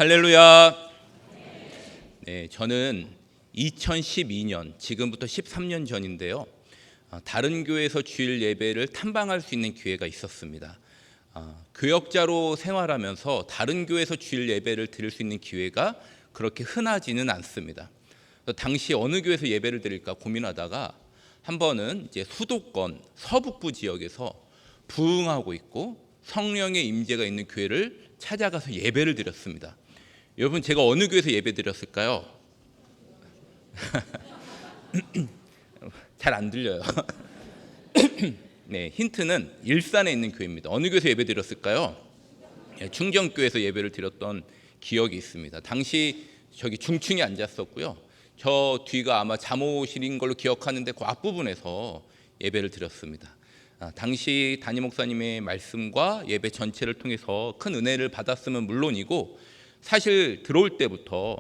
할렐루야. 네, 저는 2012년, 지금부터 13년 전인데요. 다른 교회에서 주일 예배를 탐방할 수 있는 기회가 있었습니다. 교역자로 생활하면서 다른 교회에서 주일 예배를 드릴 수 있는 기회가 그렇게 흔하지는 않습니다. 당시 어느 교회에서 예배를 드릴까 고민하다가 한 번은 이제 수도권 서북부 지역에서 부흥하고 있고 성령의 임재가 있는 교회를 찾아가서 예배를 드렸습니다. 여러분, 제가 어느 교회에서 예배 드렸을까요? 잘 안 들려요. 네, 힌트는 일산에 있는 교회입니다. 어느 교회에서 예배 드렸을까요? 충정교회에서 예배를 드렸던 기억이 있습니다. 당시 저기 중층에 앉았었고요. 저 뒤가 아마 잠옷실인 걸로 기억하는데 그 앞부분에서 예배를 드렸습니다. 당시 담임 목사님의 말씀과 예배 전체를 통해서 큰 은혜를 받았으면 물론이고, 사실 들어올 때부터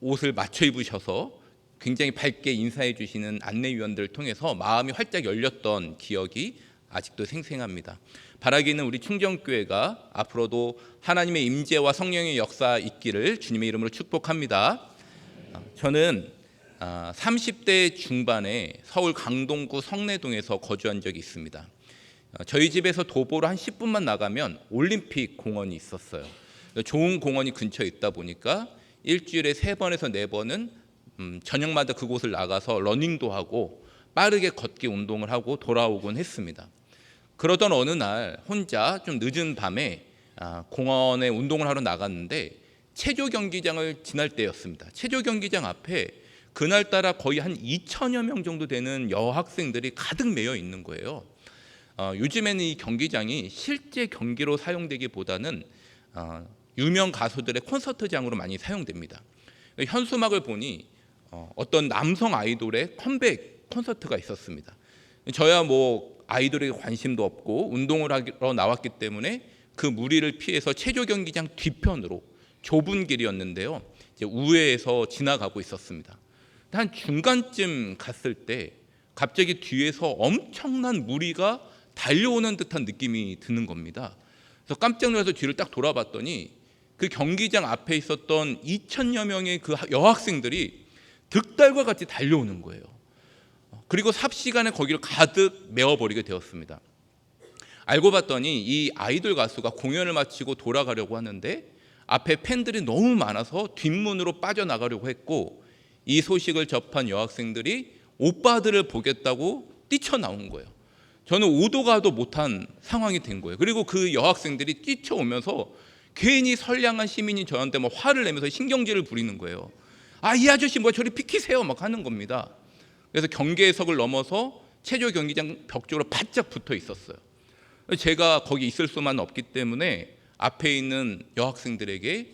옷을 맞춰 입으셔서 굉장히 밝게 인사해 주시는 안내위원들을 통해서 마음이 활짝 열렸던 기억이 아직도 생생합니다. 바라기는 우리 충정교회가 앞으로도 하나님의 임재와 성령의 역사 있기를 주님의 이름으로 축복합니다. 저는 30대 중반에 서울 강동구 성내동에서 거주한 적이 있습니다. 저희 집에서 도보로 한 10분만 나가면 올림픽 공원이 있었어요. 좋은 공원이 근처에 있다 보니까 일주일에 3번에서 4번은 저녁마다 그곳을 나가서 러닝도 하고 빠르게 걷기 운동을 하고 돌아오곤 했습니다. 그러던 어느 날 혼자 좀 늦은 밤에 공원에 운동을 하러 나갔는데 체조 경기장을 지날 때였습니다. 체조 경기장 앞에 그날따라 거의 한 2천여 명 정도 되는 여학생들이 가득 메여 있는 거예요. 요즘에는 이 경기장이 실제 경기로 사용되기보다는 유명 가수들의 콘서트장으로 많이 사용됩니다. 현수막을 보니 어떤 남성 아이돌의 컴백 콘서트가 있었습니다. 저야 뭐 아이돌에 관심도 없고 운동을 하러 나왔기 때문에 그 무리를 피해서 체조 경기장 뒤편으로 좁은 길이었는데요, 이제 우회해서 지나가고 있었습니다. 한 중간쯤 갔을 때 갑자기 뒤에서 엄청난 무리가 달려오는 듯한 느낌이 드는 겁니다. 그래서 깜짝 놀라서 뒤를 딱 돌아봤더니 그 경기장 앞에 있었던 2천여 명의 그 여학생들이 득달과 같이 달려오는 거예요. 그리고 삽시간에 거기를 가득 메워버리게 되었습니다. 알고 봤더니 이 아이돌 가수가 공연을 마치고 돌아가려고 하는데 앞에 팬들이 너무 많아서 뒷문으로 빠져나가려고 했고, 이 소식을 접한 여학생들이 오빠들을 보겠다고 뛰쳐나온 거예요. 저는 오도 가도 못한 상황이 된 거예요. 그리고 그 여학생들이 뛰쳐오면서 괜히 선량한 시민이 저한테 막 화를 내면서 신경질을 부리는 거예요. 이 아저씨 뭐야, 저리 비키세요 막 하는 겁니다. 그래서 경계석을 넘어서 체조 경기장 벽 쪽으로 바짝 붙어 있었어요. 제가 거기 있을 수만 없기 때문에 앞에 있는 여학생들에게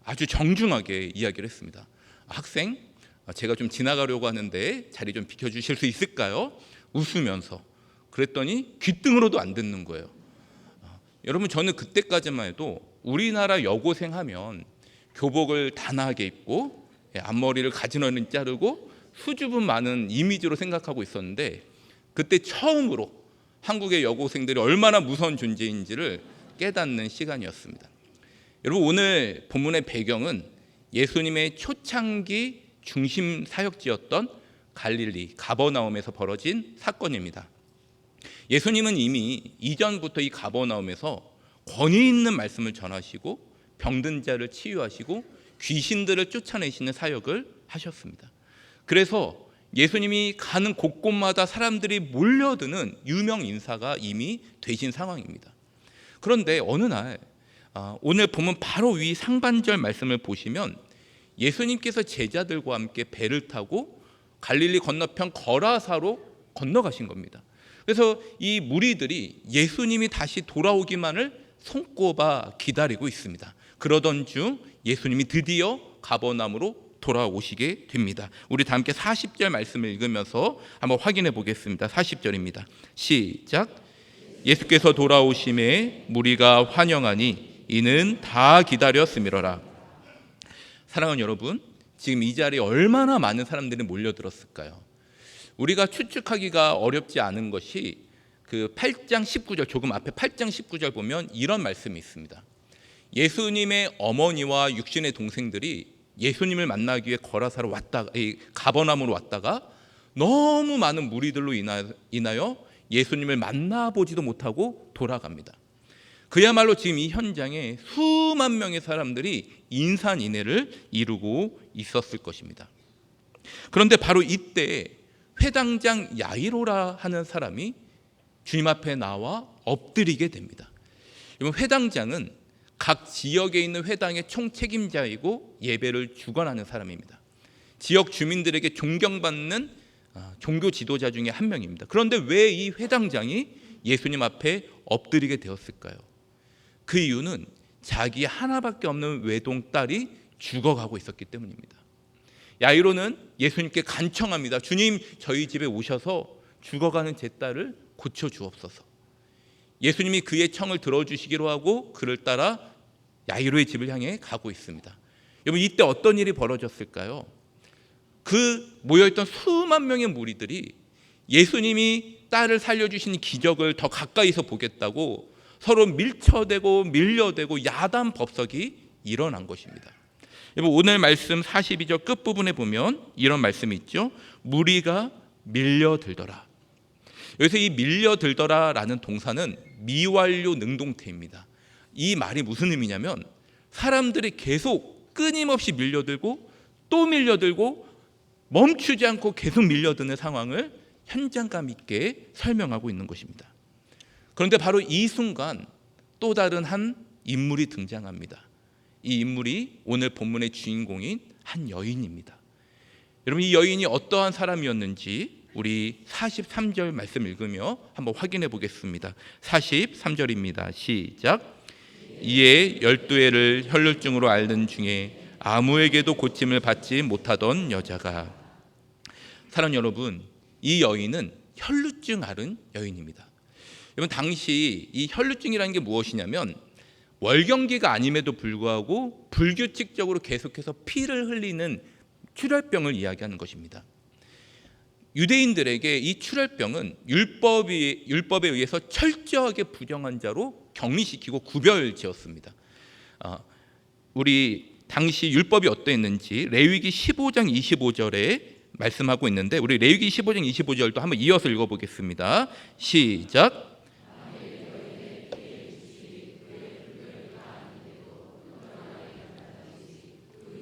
아주 정중하게 이야기를 했습니다. 학생, 제가 좀 지나가려고 하는데 자리 좀 비켜주실 수 있을까요? 웃으면서. 그랬더니 귓등으로도 안 듣는 거예요. 여러분, 저는 그때까지만 해도 우리나라 여고생 하면 교복을 단아하게 입고 앞머리를 가지런히 자르고 수줍음 많은 이미지로 생각하고 있었는데, 그때 처음으로 한국의 여고생들이 얼마나 무서운 존재인지를 깨닫는 시간이었습니다. 여러분, 오늘 본문의 배경은 예수님의 초창기 중심 사역지였던 갈릴리 가버나움에서 벌어진 사건입니다. 예수님은 이미 이전부터 이 가버나움에서 권위 있는 말씀을 전하시고 병든 자를 치유하시고 귀신들을 쫓아내시는 사역을 하셨습니다. 그래서 예수님이 가는 곳곳마다 사람들이 몰려드는 유명 인사가 이미 되신 상황입니다. 그런데 어느 날 오늘 보면 바로 위 상반절 말씀을 보시면 예수님께서 제자들과 함께 배를 타고 갈릴리 건너편 거라사로 건너가신 겁니다. 그래서 이 무리들이 예수님이 다시 돌아오기만을 손꼽아 기다리고 있습니다. 그러던 중 예수님이 드디어 가버나움으로 돌아오시게 됩니다. 우리 다 함께 40절 말씀을 읽으면서 한번 확인해 보겠습니다. 40절입니다. 시작. 예수께서 돌아오심에 무리가 환영하니 이는 다 기다렸음이로라. 사랑하는 여러분, 지금 이 자리에 얼마나 많은 사람들이 몰려들었을까요? 우리가 추측하기가 어렵지 않은 것이 그 8장 19절, 조금 앞에 8장 19절 보면 이런 말씀이 있습니다. 예수님의 어머니와 육신의 동생들이 예수님을 만나기 위해 거라사로 왔다가, 가버나움으로 왔다가 너무 많은 무리들로 인하여 예수님을 만나보지도 못하고 돌아갑니다. 그야말로 지금 이 현장에 수만 명의 사람들이 인산인해를 이루고 있었을 것입니다. 그런데 바로 이때 회당장 야이로라 하는 사람이 주님 앞에 나와 엎드리게 됩니다. 회당장은 각 지역에 있는 회당의 총책임자이고 예배를 주관하는 사람입니다. 지역 주민들에게 존경받는 종교 지도자 중에 한 명입니다. 그런데 왜 이 회당장이 예수님 앞에 엎드리게 되었을까요? 그 이유는 자기 하나밖에 없는 외동딸이 죽어가고 있었기 때문입니다. 야이로는 예수님께 간청합니다. 주님, 저희 집에 오셔서 죽어가는 제 딸을 고쳐주옵소서. 예수님이 그의 청을 들어주시기로 하고 그를 따라 야이로의 집을 향해 가고 있습니다. 여러분, 이때 어떤 일이 벌어졌을까요? 그 모여있던 수만 명의 무리들이 예수님이 딸을 살려주신 기적을 더 가까이서 보겠다고 서로 밀쳐대고 밀려대고 야단 법석이 일어난 것입니다. 여러분, 오늘 말씀 42절 끝부분에 보면 이런 말씀이 있죠. 무리가 밀려들더라. 여기서 이 밀려들더라라는 동사는 미완료 능동태입니다. 이 말이 무슨 의미냐면 사람들이 계속 끊임없이 밀려들고 또 밀려들고 멈추지 않고 계속 밀려드는 상황을 현장감 있게 설명하고 있는 것입니다. 그런데 바로 이 순간 또 다른 한 인물이 등장합니다. 이 인물이 오늘 본문의 주인공인 한 여인입니다. 여러분, 이 여인이 어떠한 사람이었는지 우리 43절 말씀 읽으며 한번 확인해 보겠습니다. 43절입니다. 시작. 이에 12해를 혈루증으로 앓는 중에 아무에게도 고침을 받지 못하던 여자가. 사랑 여러분, 이 여인은 혈루증 앓은 여인입니다. 여러분, 당시 이 혈루증이라는 게 무엇이냐면 월경기가 아님에도 불구하고 불규칙적으로 계속해서 피를 흘리는 출혈병을 이야기하는 것입니다. 유대인들에게 이 출혈병은 율법에 의해서 철저하게 부정한 자로 격리시키고 구별지었습니다. 우리 당시 율법이 어떠했는지 레위기 15장 25절에 말씀하고 있는데 우리 레위기 15장 25절도 한번 이어서 읽어보겠습니다. 시작.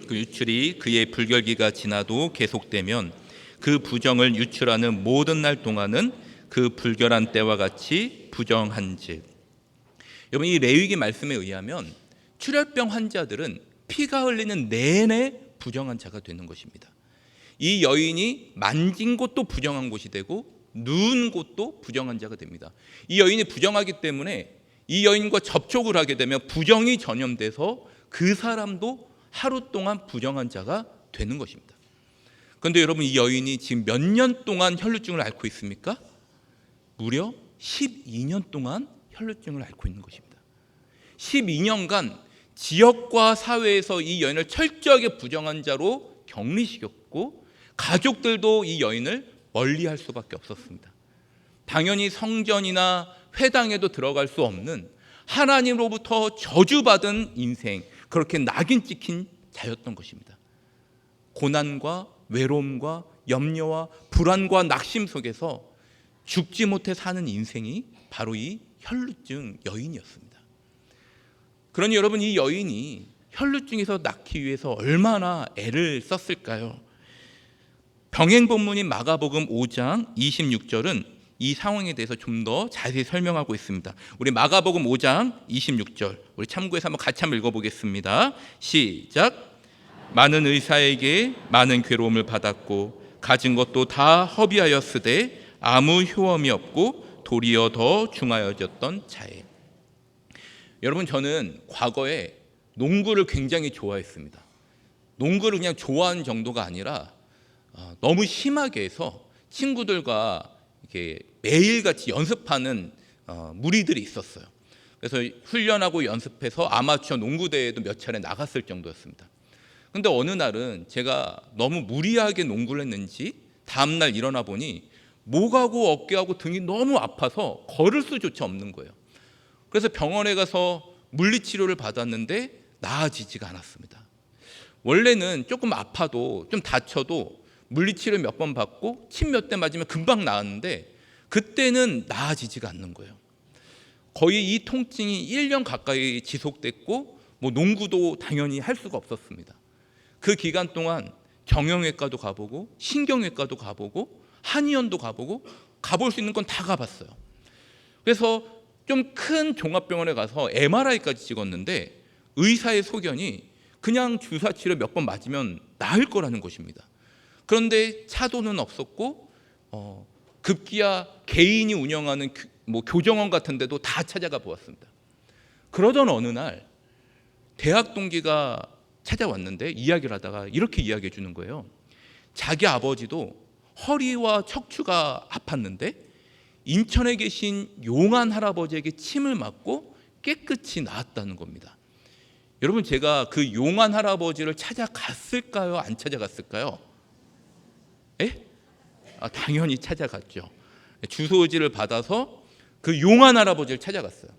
그 유출이 그의 불결기가 지나도 계속되면 그 부정을 유출하는 모든 날 동안은 그 불결한 때와 같이 부정한즉. 여러분, 이 레위기 말씀에 의하면 출혈병 환자들은 피가 흘리는 내내 부정한 자가 되는 것입니다. 이 여인이 만진 곳도 부정한 곳이 되고 누운 곳도 부정한 자가 됩니다. 이 여인이 부정하기 때문에 이 여인과 접촉을 하게 되면 부정이 전염돼서 그 사람도 하루 동안 부정한 자가 되는 것입니다. 그런데 여러분, 이 여인이 지금 몇 년 동안 혈루증을 앓고 있습니까? 무려 12년 동안 혈루증을 앓고 있는 것입니다. 12년간 지역과 사회에서 이 여인을 철저하게 부정한 자로 격리시켰고 가족들도 이 여인을 멀리할 수밖에 없었습니다. 당연히 성전이나 회당에도 들어갈 수 없는 하나님으로부터 저주받은 인생, 그렇게 낙인 찍힌 자였던 것입니다. 고난과 외로움과 염려와 불안과 낙심 속에서 죽지 못해 사는 인생이 바로 이 혈루증 여인이었습니다. 그러니 여러분, 이 여인이 혈루증에서 낫기 위해서 얼마나 애를 썼을까요? 병행 본문인 마가복음 5장 26절은 이 상황에 대해서 좀 더 자세히 설명하고 있습니다. 우리 마가복음 5장 26절 우리 참고해서 한번 같이 한번 읽어보겠습니다. 시작. 많은 의사에게 많은 괴로움을 받았고 가진 것도 다 허비하였으되 아무 효험이 없고 도리어 더 중하여졌던 자에. 여러분, 저는 과거에 농구를 굉장히 좋아했습니다. 농구를 그냥 좋아하는 정도가 아니라 너무 심하게 해서 친구들과 이렇게 매일같이 연습하는 무리들이 있었어요. 그래서 훈련하고 연습해서 아마추어 농구대회도 몇 차례 나갔을 정도였습니다. 근데 어느 날은 제가 너무 무리하게 농구를 했는지 다음날 일어나 보니 목하고 어깨하고 등이 너무 아파서 걸을 수조차 없는 거예요. 그래서 병원에 가서 물리치료를 받았는데 나아지지가 않았습니다. 원래는 조금 아파도 좀 다쳐도 물리치료 몇 번 받고 침 몇 대 맞으면 금방 나았는데 그때는 나아지지가 않는 거예요. 거의 이 통증이 1년 가까이 지속됐고 농구도 당연히 할 수가 없었습니다. 그 기간 동안 정형외과도 가보고 신경외과도 가보고 한의원도 가볼 수 있는 건 다 가봤어요. 그래서 좀 큰 종합병원에 가서 MRI까지 찍었는데 의사의 소견이 그냥 주사치료 몇 번 맞으면 나을 거라는 것입니다. 그런데 차도는 없었고 급기야 개인이 운영하는 교정원 같은 데도 다 찾아가 보았습니다. 그러던 어느 날 대학 동기가 찾아왔는데 이야기를 하다가 이렇게 이야기해 주는 거예요. 자기 아버지도 허리와 척추가 아팠는데 인천에 계신 용한 할아버지에게 침을 맞고 깨끗이 나았다는 겁니다. 여러분, 제가 그 용한 할아버지를 찾아갔을까요? 안 찾아갔을까요? 당연히 찾아갔죠. 주소지를 받아서 그 용한 할아버지를 찾아갔어요.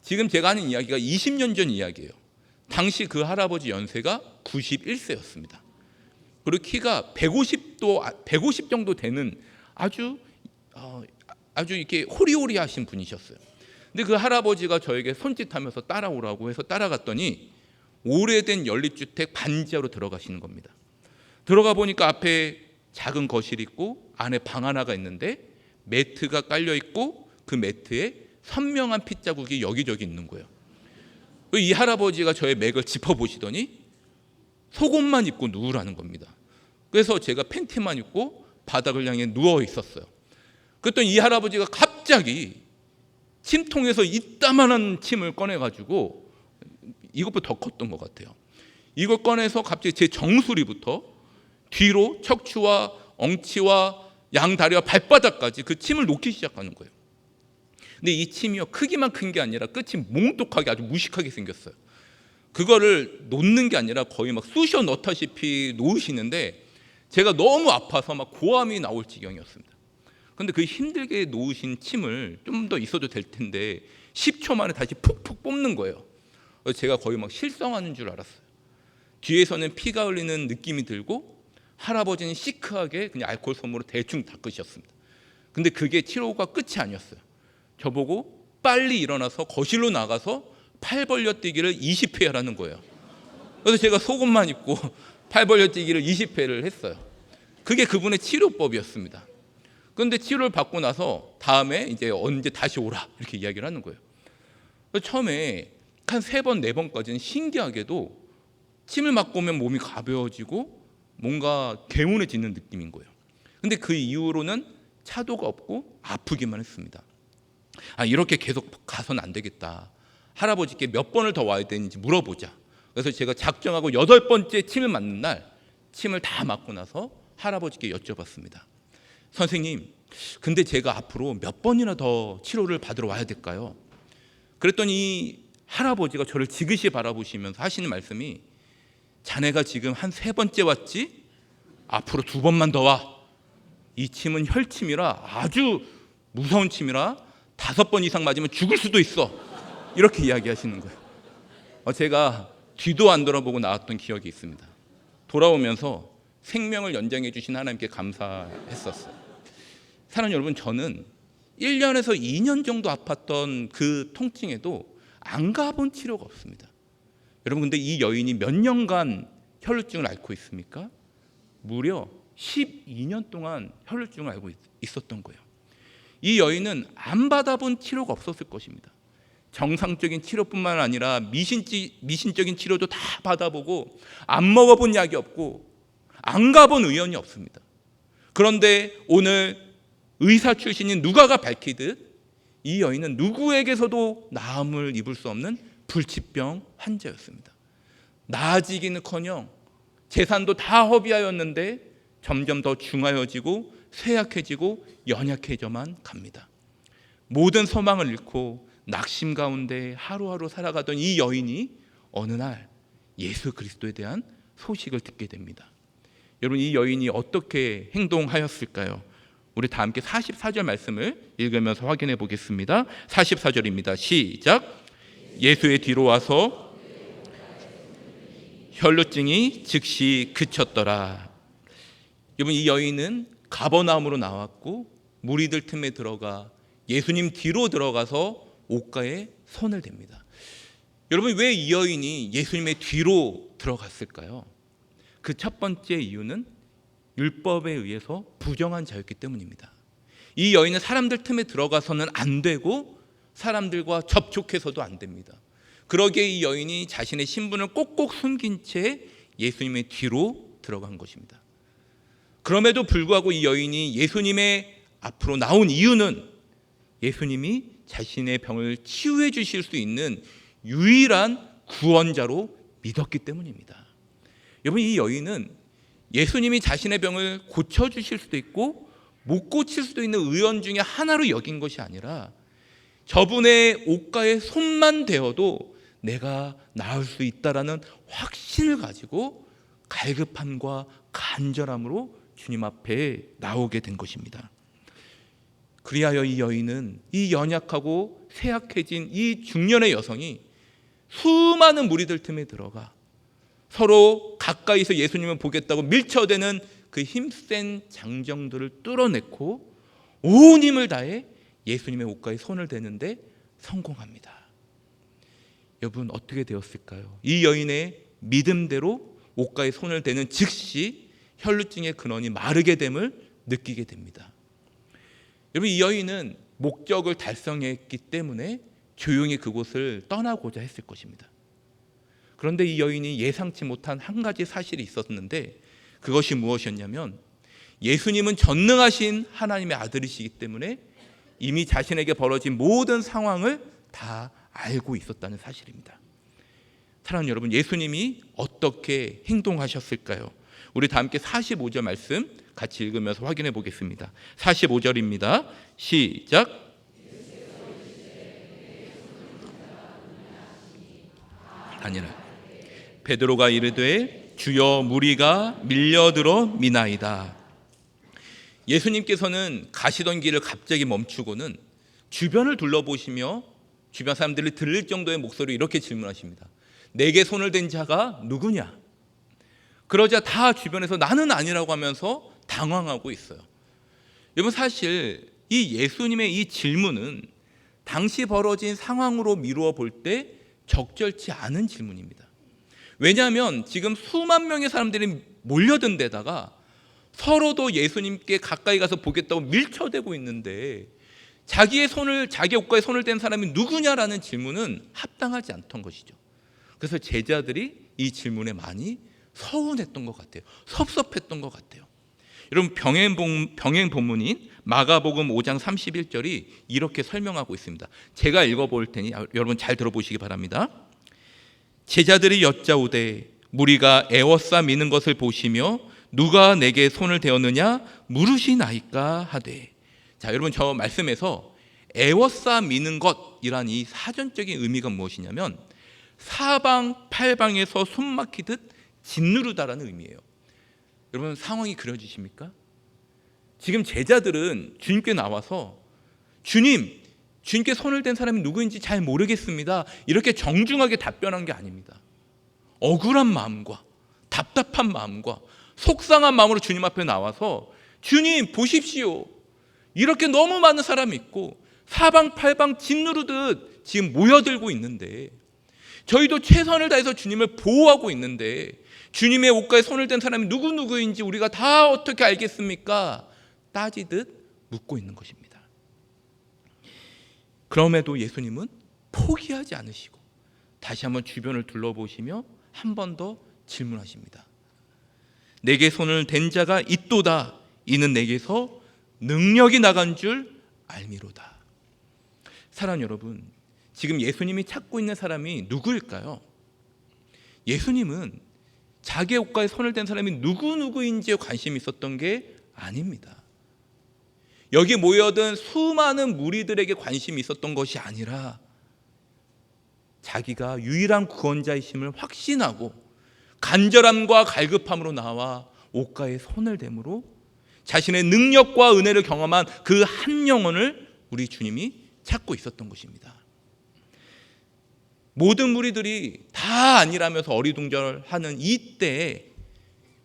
지금 제가 하는 이야기가 20년 전 이야기예요. 당시 그 할아버지 연세가 91세였습니다. 그리고 키가 150 정도 되는 아주 이렇게 호리호리하신 분이셨어요. 근데 그 할아버지가 저에게 손짓하면서 따라오라고 해서 따라갔더니 오래된 연립주택 반지하로 들어가시는 겁니다. 들어가 보니까 앞에 작은 거실이 있고 안에 방 하나가 있는데 매트가 깔려 있고 그 매트에 선명한 핏자국이 여기저기 있는 거예요. 이 할아버지가 저의 맥을 짚어보시더니 속옷만 입고 누우라는 겁니다. 그래서 제가 팬티만 입고 바닥을 향해 누워 있었어요. 그랬더니 이 할아버지가 갑자기 침통에서 이따만한 침을 꺼내가지고 이것보다 더 컸던 것 같아요. 이걸 꺼내서 갑자기 제 정수리부터 뒤로 척추와 엉치와 양다리와 발바닥까지 그 침을 놓기 시작하는 거예요. 근데 이 침이요, 크기만 큰 게 아니라 끝이 몽뚝하게 아주 무식하게 생겼어요. 그거를 놓는 게 아니라 거의 막 쑤셔 넣다시피 놓으시는데 제가 너무 아파서 막 고함이 나올 지경이었습니다. 근데 그 힘들게 놓으신 침을 좀 더 있어도 될 텐데 10초 만에 다시 푹푹 뽑는 거예요. 그래서 제가 거의 막 실성하는 줄 알았어요. 뒤에서는 피가 흘리는 느낌이 들고 할아버지는 시크하게 그냥 알코올 솜으로 대충 닦으셨습니다. 근데 그게 치료가 끝이 아니었어요. 저보고 빨리 일어나서 거실로 나가서 팔 벌려 뛰기를 20회 하라는 거예요. 그래서 제가 속옷만 입고 팔 벌려 뛰기를 20회를 했어요. 그게 그분의 치료법이었습니다. 그런데 치료를 받고 나서 다음에 이제 언제 다시 오라 이렇게 이야기를 하는 거예요. 처음에 한 3번, 4번까지는 신기하게도 침을 맞고 오면 몸이 가벼워지고 뭔가 개운해지는 느낌인 거예요. 근데 그 이후로는 차도가 없고 아프기만 했습니다. 이렇게 계속 가서는 안 되겠다. 할아버지께 몇 번을 더 와야 되는지 물어보자. 그래서 제가 작정하고 8번째 침을 맞는 날 침을 다 맞고 나서 할아버지께 여쭤봤습니다. 선생님, 근데 제가 앞으로 몇 번이나 더 치료를 받으러 와야 될까요? 그랬더니 할아버지가 저를 지그시 바라보시면서 하시는 말씀이 자네가 지금 한 3번째 왔지? 앞으로 2번만 더 와. 이 침은 혈침이라 아주 무서운 침이라 5번 이상 맞으면 죽을 수도 있어. 이렇게 이야기하시는 거예요. 제가 뒤도 안 돌아보고 나왔던 기억이 있습니다. 돌아오면서 생명을 연장해 주신 하나님께 감사했었어요. 사랑하는 여러분, 저는 1년에서 2년 정도 아팠던 그 통증에도 안 가본 치료가 없습니다. 여러분, 근데 이 여인이 몇 년간 혈루증을 앓고 있습니까? 무려 12년 동안 혈루증을 앓고 있었던 거예요. 이 여인은 안 받아본 치료가 없었을 것입니다. 정상적인 치료뿐만 아니라 미신적인 치료도 다 받아보고 안 먹어본 약이 없고 안 가본 의원이 없습니다. 그런데 오늘 의사 출신인 누가가 밝히듯 이 여인은 누구에게서도 나음을 입을 수 없는 불치병 환자였습니다. 나아지기는커녕 재산도 다 허비하였는데 점점 더 중하여지고 쇠약해지고 연약해져만 갑니다. 모든 소망을 잃고 낙심 가운데 하루하루 살아가던 이 여인이 어느 날 예수 그리스도에 대한 소식을 듣게 됩니다. 여러분, 이 여인이 어떻게 행동하였을까요? 우리 다 함께 44절 말씀을 읽으면서 확인해 보겠습니다. 44절입니다. 시작. 예수의 뒤로 와서 혈루증이 즉시 그쳤더라. 여러분, 이 여인은 가버나움으로 나왔고 무리들 틈에 들어가 예수님 뒤로 들어가서 옷가에 손을 댑니다. 여러분, 왜 이 여인이 예수님의 뒤로 들어갔을까요? 그 첫 번째 이유는 율법에 의해서 부정한 자였기 때문입니다. 이 여인은 사람들 틈에 들어가서는 안 되고 사람들과 접촉해서도 안 됩니다. 그러기에 이 여인이 자신의 신분을 꼭꼭 숨긴 채 예수님의 뒤로 들어간 것입니다. 그럼에도 불구하고 이 여인이 예수님의 앞으로 나온 이유는 예수님이 자신의 병을 치유해 주실 수 있는 유일한 구원자로 믿었기 때문입니다. 여러분, 이 여인은 예수님이 자신의 병을 고쳐주실 수도 있고 못 고칠 수도 있는 의원 중에 하나로 여긴 것이 아니라 저분의 옷가에 손만 대어도 내가 나을 수 있다라는 확신을 가지고 갈급함과 간절함으로 주님 앞에 나오게 된 것입니다. 그리하여 이 여인은 이 연약하고 쇠약해진 이 중년의 여성이 수많은 무리들 틈에 들어가 서로 가까이서 예수님을 보겠다고 밀쳐대는 그 힘센 장정들을 뚫어냈고 온 힘을 다해 예수님의 옷가에 손을 대는데 성공합니다. 여러분, 어떻게 되었을까요? 이 여인의 믿음대로 옷가에 손을 대는 즉시 혈루증의 근원이 마르게 됨을 느끼게 됩니다. 여러분, 이 여인은 목적을 달성했기 때문에 조용히 그곳을 떠나고자 했을 것입니다. 그런데 이 여인이 예상치 못한 한 가지 사실이 있었는데 그것이 무엇이었냐면 예수님은 전능하신 하나님의 아들이시기 때문에 이미 자신에게 벌어진 모든 상황을 다 알고 있었다는 사실입니다. 사랑하는 여러분, 예수님이 어떻게 행동하셨을까요? 우리 다 함께 45절 말씀 같이 읽으면서 확인해 보겠습니다. 45절입니다. 시작. 아니라 베드로가 이르되 주여, 무리가 밀려들어 미나이다. 예수님께서는 가시던 길을 갑자기 멈추고는 주변을 둘러보시며 주변 사람들이 들릴 정도의 목소리로 이렇게 질문하십니다. 내게 손을 댄 자가 누구냐? 그러자 다 주변에서 나는 아니라고 하면서 당황하고 있어요. 여러분, 사실 이 예수님의 이 질문은 당시 벌어진 상황으로 미루어 볼 때 적절치 않은 질문입니다. 왜냐하면 지금 수만 명의 사람들이 몰려든 데다가 서로도 예수님께 가까이 가서 보겠다고 밀쳐대고 있는데 자기 옷가에 손을 댄 사람이 누구냐라는 질문은 합당하지 않던 것이죠. 그래서 제자들이 이 질문에 많이 서운했던 것 같아요. 섭섭했던 것 같아요. 여러분, 병행 본문인 마가복음 5장 31절이 이렇게 설명하고 있습니다. 제가 읽어볼 테니 여러분 잘 들어보시기 바랍니다. 제자들이 여짜오되 무리가 애워싸 미는 것을 보시며 누가 내게 손을 대었느냐 물으시나이까 하되. 자, 여러분, 저 말씀에서 애워싸 미는 것이란 이 사전적인 의미가 무엇이냐면 사방팔방에서 숨막히듯 짓누르다라는 의미예요. 여러분, 상황이 그려지십니까? 지금 제자들은 주님께 나와서 주님께 손을 댄 사람이 누구인지 잘 모르겠습니다, 이렇게 정중하게 답변한 게 아닙니다. 억울한 마음과 답답한 마음과 속상한 마음으로 주님 앞에 나와서 주님 보십시오, 이렇게 너무 많은 사람이 있고 사방팔방 짓누르듯 지금 모여들고 있는데 저희도 최선을 다해서 주님을 보호하고 있는데 주님의 옷가에 손을 댄 사람이 누구인지 우리가 다 어떻게 알겠습니까? 따지듯 묻고 있는 것입니다. 그럼에도 예수님은 포기하지 않으시고 다시 한번 주변을 둘러보시며 한 번 더 질문하십니다. 내게 손을 댄 자가 있도다. 이는 내게서 능력이 나간 줄 알미로다. 사랑하는 여러분, 지금 예수님이 찾고 있는 사람이 누구일까요? 예수님은 자기 옷가에 손을 댄 사람이 누구인지에 관심이 있었던 게 아닙니다. 여기 모여든 수많은 무리들에게 관심이 있었던 것이 아니라 자기가 유일한 구원자이심을 확신하고 간절함과 갈급함으로 나와 옷가에 손을 댐으로 자신의 능력과 은혜를 경험한 그 한 영혼을 우리 주님이 찾고 있었던 것입니다. 모든 무리들이 다 아니라면서 어리둥절하는 이때에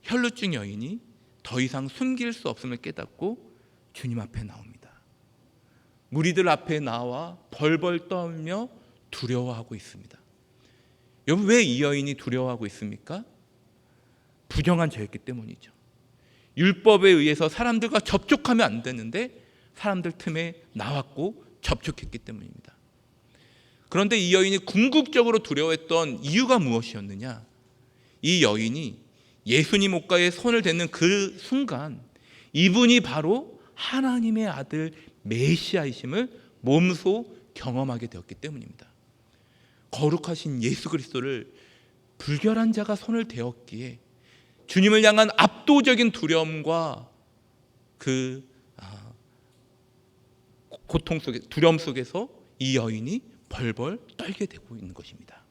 혈루증 여인이 더 이상 숨길 수 없음을 깨닫고 주님 앞에 나옵니다. 무리들 앞에 나와 벌벌 떨며 두려워하고 있습니다. 여러분, 왜 이 여인이 두려워하고 있습니까? 부정한 죄였기 때문이죠. 율법에 의해서 사람들과 접촉하면 안 되는데 사람들 틈에 나왔고 접촉했기 때문입니다. 그런데 이 여인이 궁극적으로 두려워했던 이유가 무엇이었느냐? 이 여인이 예수님 옷가에 손을 댔는 그 순간 이분이 바로 하나님의 아들 메시아이심을 몸소 경험하게 되었기 때문입니다. 거룩하신 예수 그리스도를 불결한 자가 손을 대었기에 주님을 향한 압도적인 두려움과 그 고통 속에, 두려움 속에서 이 여인이 벌벌 떨게 되고 있는 것입니다.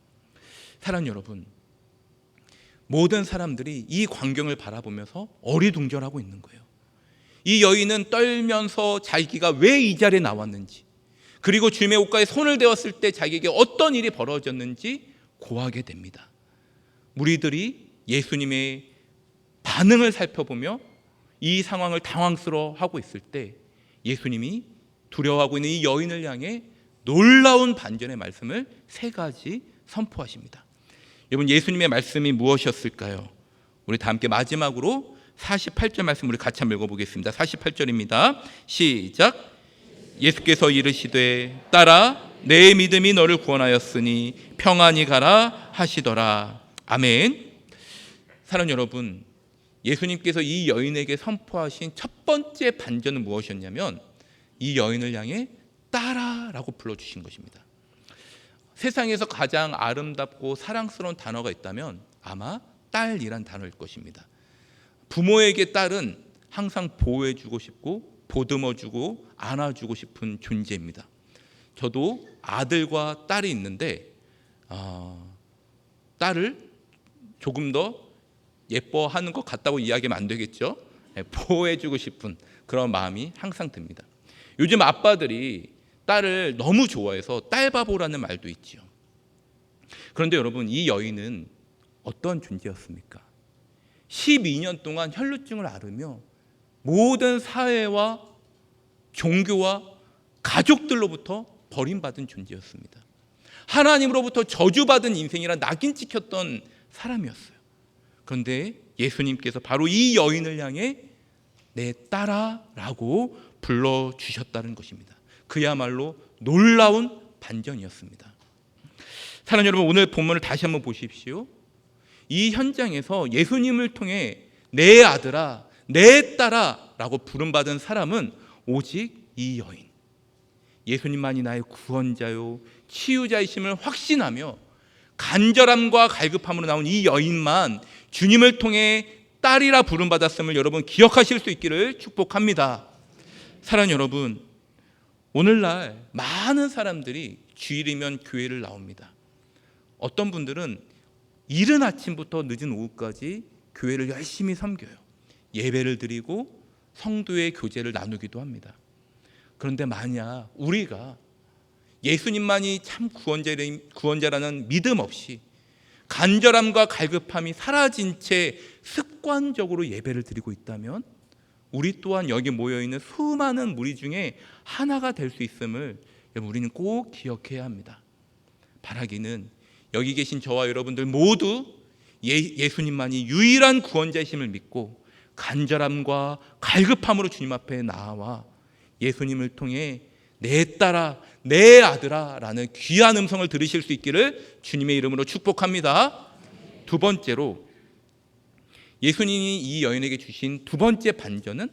사랑하는 여러분, 모든 사람들이 이 광경을 바라보면서 어리둥절하고 있는 거예요. 이 여인은 떨면서 자기가 왜 이 자리에 나왔는지, 그리고 주님의 옷가에 손을 대었을 때 자기에게 어떤 일이 벌어졌는지 고하게 됩니다. 무리들이 예수님의 반응을 살펴보며 이 상황을 당황스러워하고 있을 때 예수님이 두려워하고 있는 이 여인을 향해 놀라운 반전의 말씀을 3가지 선포하십니다. 여러분, 예수님의 말씀이 무엇이었을까요? 우리 다 함께 마지막으로 48절 말씀 우리 같이 한번 읽어보겠습니다. 48절입니다. 시작. 예수께서 이르시되 딸아 내 믿음이 너를 구원하였으니 평안히 가라 하시더라. 아멘. 사랑하는 여러분, 예수님께서 이 여인에게 선포하신 첫 번째 반전은 무엇이었냐면 이 여인을 향해 딸아라고 불러주신 것입니다. 세상에서 가장 아름답고 사랑스러운 단어가 있다면 아마 딸이란 단어일 것입니다. 부모에게 딸은 항상 보호해주고 싶고 보듬어주고 안아주고 싶은 존재입니다. 저도 아들과 딸이 있는데 딸을 조금 더 예뻐하는 것 같다고 이야기하면 안 되겠죠. 보호해주고 싶은 그런 마음이 항상 듭니다. 요즘 아빠들이 딸을 너무 좋아해서 딸바보라는 말도 있죠. 그런데 여러분, 이 여인은 어떤 존재였습니까? 12년 동안 혈루증을 앓으며 모든 사회와 종교와 가족들로부터 버림받은 존재였습니다. 하나님으로부터 저주받은 인생이라 낙인 찍혔던 사람이었어요. 그런데 예수님께서 바로 이 여인을 향해 내 딸아라고 불러주셨다는 것입니다. 그야말로 놀라운 반전이었습니다. 사랑하는 여러분, 오늘 본문을 다시 한번 보십시오. 이 현장에서 예수님을 통해 내 아들아, 내 딸아라고 부름받은 사람은 오직 이 여인, 예수님만이 나의 구원자요 치유자이심을 확신하며 간절함과 갈급함으로 나온 이 여인만 주님을 통해 딸이라 부름받았음을 여러분 기억하실 수 있기를 축복합니다. 사랑하는 여러분, 오늘날 많은 사람들이 주일이면 교회를 나옵니다. 어떤 분들은 이른 아침부터 늦은 오후까지 교회를 열심히 섬겨요. 예배를 드리고 성도의 교제를 나누기도 합니다. 그런데 만약 우리가 예수님만이 참 구원자라는 믿음 없이 간절함과 갈급함이 사라진 채 습관적으로 예배를 드리고 있다면 우리 또한 여기 모여있는 수많은 무리 중에 하나가 될 수 있음을 우리는 꼭 기억해야 합니다. 바라기는 여기 계신 저와 여러분들 모두 예수님만이 유일한 구원자이심을 믿고 간절함과 갈급함으로 주님 앞에 나와 예수님을 통해 내 딸아, 내 아들아 라는 귀한 음성을 들으실 수 있기를 주님의 이름으로 축복합니다. 두 번째로 예수님이 이 여인에게 주신 두 번째 반전은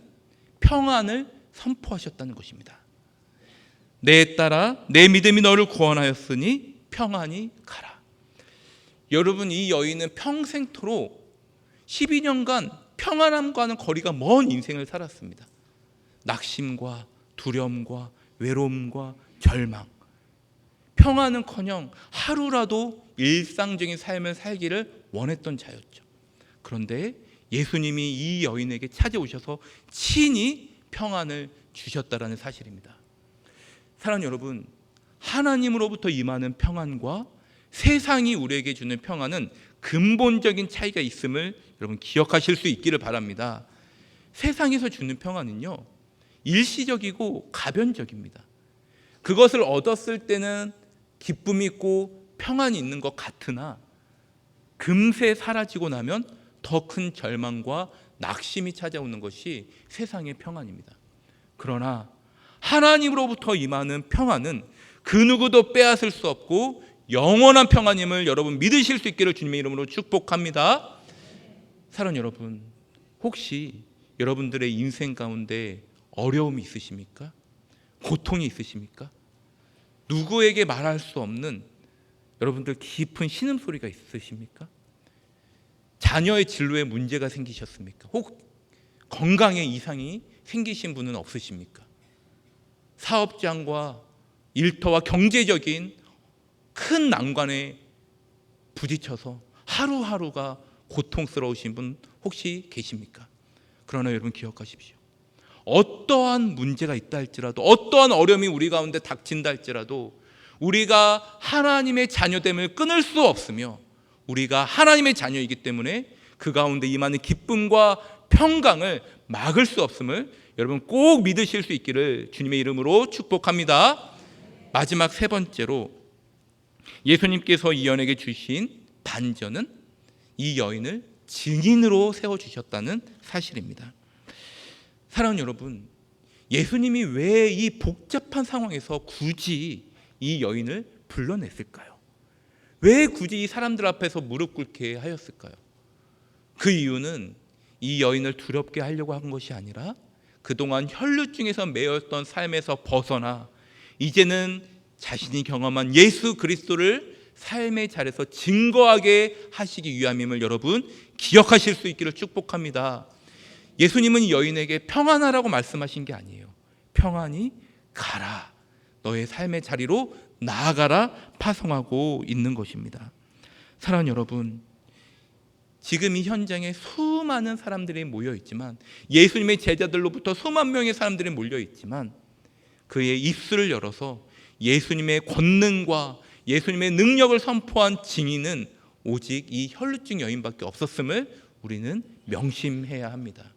평안을 선포하셨다는 것입니다. 내 딸아, 내 믿음이 너를 구원하였으니 평안히 가라. 여러분, 이 여인은 평생토록 12년간 평안함과는 거리가 먼 인생을 살았습니다. 낙심과 두려움과 외로움과 절망, 평안은커녕 하루라도 일상적인 삶을 살기를 원했던 자였죠. 그런데 예수님이 이 여인에게 찾아오셔서 친히 평안을 주셨다라는 사실입니다. 사랑하는 여러분, 하나님으로부터 임하는 평안과 세상이 우리에게 주는 평안은 근본적인 차이가 있음을 여러분 기억하실 수 있기를 바랍니다. 세상에서 주는 평안은요, 일시적이고 가변적입니다. 그것을 얻었을 때는 기쁨이 있고 평안이 있는 것 같으나 금세 사라지고 나면 더 큰 절망과 낙심이 찾아오는 것이 세상의 평안입니다. 그러나 하나님으로부터 임하는 평안은 그 누구도 빼앗을 수 없고 영원한 평안임을 여러분 믿으실 수 있기를 주님의 이름으로 축복합니다. 사랑하는 여러분, 혹시 여러분들의 인생 가운데 어려움이 있으십니까? 고통이 있으십니까? 누구에게 말할 수 없는 여러분들 깊은 신음소리가 있으십니까? 자녀의 진로에 문제가 생기셨습니까? 혹 건강에 이상이 생기신 분은 없으십니까? 사업장과 일터와 경제적인 큰 난관에 부딪혀서 하루하루가 고통스러우신 분 혹시 계십니까? 그러나 여러분 기억하십시오. 어떠한 문제가 있다 할지라도, 어떠한 어려움이 우리 가운데 닥친다 할지라도 우리가 하나님의 자녀됨을 끊을 수 없으며 우리가 하나님의 자녀이기 때문에 그 가운데 임하는 기쁨과 평강을 막을 수 없음을 여러분 꼭 믿으실 수 있기를 주님의 이름으로 축복합니다. 마지막 세 번째로, 예수님께서 이 여인에게 주신 반전은 이 여인을 증인으로 세워주셨다는 사실입니다. 사랑하는 여러분, 예수님이 왜 이 복잡한 상황에서 굳이 이 여인을 불러냈을까요? 왜 굳이 이 사람들 앞에서 무릎 꿇게 하였을까요? 그 이유는 이 여인을 두렵게 하려고 한 것이 아니라 그동안 혈루증에서 매였던 삶에서 벗어나 이제는 자신이 경험한 예수 그리스도를 삶의 자리에서 증거하게 하시기 위함임을 여러분 기억하실 수 있기를 축복합니다. 예수님은 이 여인에게 평안하라고 말씀하신 게 아니에요. 평안히 가라, 너의 삶의 자리로 나아가라 파송하고 있는 것입니다. 사랑하는 여러분, 지금 이 현장에 수많은 사람들이 모여 있지만, 예수님의 제자들로부터 수만 명의 사람들이 몰려 있지만, 그의 입술을 열어서 예수님의 권능과 예수님의 능력을 선포한 증인은 오직 이 혈루증 여인밖에 없었음을 우리는 명심해야 합니다.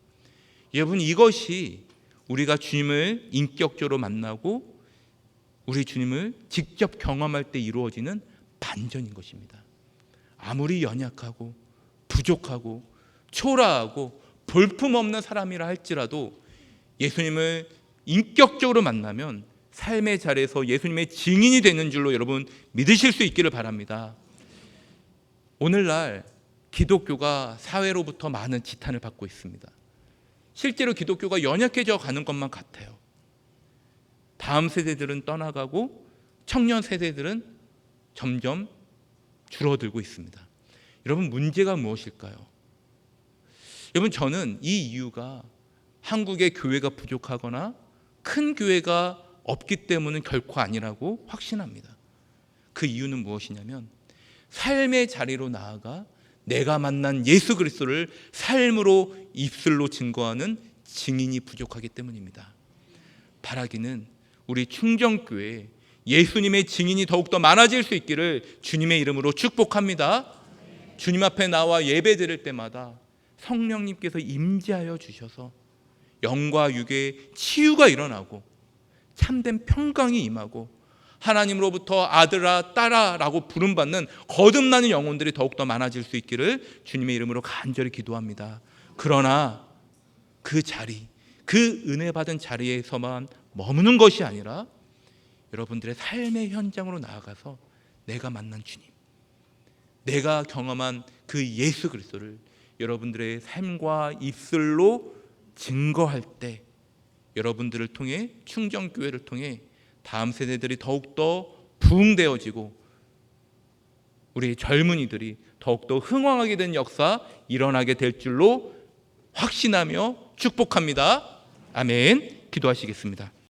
여러분, 이것이 우리가 주님을 인격적으로 만나고 우리 주님을 직접 경험할 때 이루어지는 반전인 것입니다. 아무리 연약하고 부족하고 초라하고 볼품없는 사람이라 할지라도 예수님을 인격적으로 만나면 삶의 자리에서 예수님의 증인이 되는 줄로 여러분 믿으실 수 있기를 바랍니다. 오늘날 기독교가 사회로부터 많은 지탄을 받고 있습니다. 실제로 기독교가 연약해져 가는 것만 같아요. 다음 세대들은 떠나가고 청년 세대들은 점점 줄어들고 있습니다. 여러분, 문제가 무엇일까요? 여러분, 저는 이 이유가 한국의 교회가 부족하거나 큰 교회가 없기 때문은 결코 아니라고 확신합니다. 그 이유는 무엇이냐면 삶의 자리로 나아가 내가 만난 예수 그리스도를 삶으로 입술로 증거하는 증인이 부족하기 때문입니다. 바라기는 우리 충정교회에 예수님의 증인이 더욱더 많아질 수 있기를 주님의 이름으로 축복합니다. 주님 앞에 나와 예배 드릴 때마다 성령님께서 임재하여 주셔서 영과 육의 치유가 일어나고 참된 평강이 임하고 하나님으로부터 아들아 딸아라고 부름받는 거듭나는 영혼들이 더욱더 많아질 수 있기를 주님의 이름으로 간절히 기도합니다. 그러나 그 자리, 그 은혜 받은 자리에서만 머무는 것이 아니라 여러분들의 삶의 현장으로 나아가서 내가 만난 주님, 내가 경험한 그 예수 그리스도를 여러분들의 삶과 입술로 증거할 때 여러분들을 통해, 충정교회를 통해 다음 세대들이 더욱더 부흥되어지고 우리 젊은이들이 더욱더 흥왕하게 된 역사 일어나게 될 줄로 확신하며 축복합니다. 아멘. 기도하시겠습니다.